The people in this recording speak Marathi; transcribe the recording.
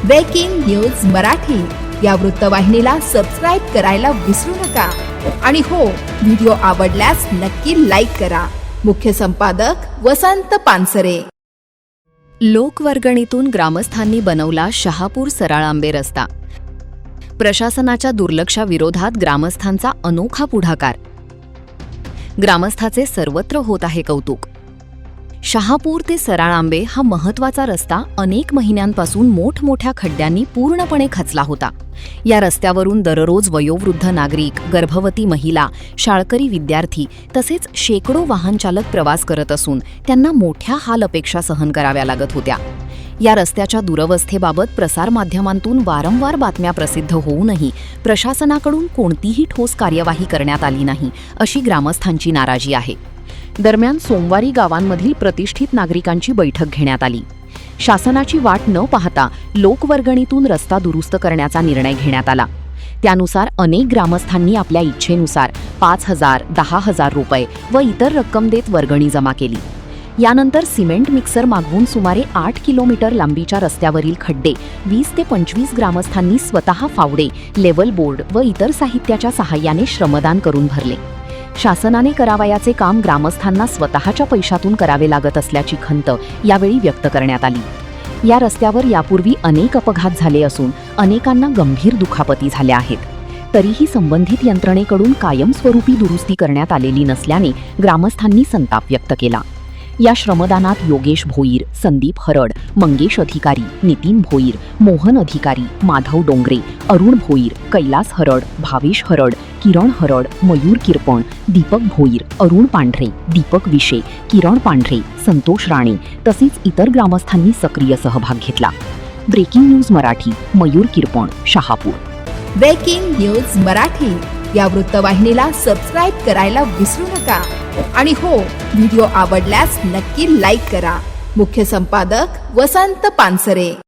ब्रेकिंग न्यूज मराठी या वृत्तवाहिनीला सबस्क्राईब करायला विसरू नका आणि हो, व्हिडिओ आवडल्यास नक्की लाईक करा. मुख्य संपादक वसंत पानसरे. लोकवर्गणीतून ग्रामस्थांनी बनवला शहापूर सराळांबे रस्ता. प्रशासनाच्या दुर्लक्षाविरोधात ग्रामस्थांचा अनोखा पुढाकार. ग्रामस्थाचे सर्वत्र होत आहे कौतुक. शहापूर ते सराळांबे हा महत्त्वाचा रस्ता अनेक महिन्यांपासून मोठमोठ्या खड्ड्यांनी पूर्णपणे खचला होता. या रस्त्यावरून दररोज वयोवृद्ध नागरिक, गर्भवती महिला, शाळकरी विद्यार्थी तसेच शेकडो वाहनचालक प्रवास करत असून त्यांना मोठ्या हाल अपेक्षा सहन कराव्या लागत होत्या. या रस्त्याच्या दुरवस्थेबाबत प्रसारमाध्यमांतून वारंवार बातम्या प्रसिद्ध होऊनही प्रशासनाकडून कोणतीही ठोस कार्यवाही करण्यात आली नाही, अशी ग्रामस्थांची नाराजी आहे. दरम्यान सोमवारी गावांमधील प्रतिष्ठित नागरिकांची बैठक घेण्यात आली. शासनाची वाट न पाहता लोकवर्गणीतून रस्ता दुरुस्त करण्याचा निर्णय घेण्यात आला. त्यानुसार अनेक ग्रामस्थांनी आपल्या इच्छेनुसार 5,000, 10,000 रुपये व इतर रक्कम देत वर्गणी जमा केली. यानंतर सिमेंट मिक्सर मागवून सुमारे 8 किलोमीटर लांबीच्या रस्त्यावरील खड्डे 20 ते 25 ग्रामस्थांनी स्वतः फावडे, लेव्हल बोर्ड व इतर साहित्याच्या सहाय्याने श्रमदान करून भरले. शासनाने करावयाचे काम ग्रामस्थांना स्वतःच्या पैशातून करावे लागत असल्याची खंत यावेळी व्यक्त करण्यात आली. या रस्त्यावर यापूर्वी अनेक अपघात झाले असून अनेकांना गंभीर दुखापती झाल्या आहेत. तरीही संबंधित यंत्रणेकडून कायमस्वरूपी दुरुस्ती करण्यात आलेली नसल्याने ग्रामस्थांनी संताप व्यक्त केला. या श्रमदानात योगेश भोईर, संदीप हरड, मंगेश अधिकारी, नितीन भोईर, मोहन अधिकारी, माधव डोंगरे, अरुण भोईर, कैलास हरड, भावेश हरड, किरण हरड, मयूर किरपण, दीपक भोईर, अरुण पांढरे, दीपक विशे, किरण पांढरे, संतोष राणे तसेच इतर ग्रामस्थांनी सक्रिय सहभाग घेतला. Breaking news Marathi, Mayur Kirpan, Shahapur. Breaking news Marathi या वृत्तवाहिनीला सबस्क्राईब करायला विसरू नका आणि हो, व्हिडिओ आवडल्यास नक्की लाईक करा. मुख्य संपादक वसंत पानसरे.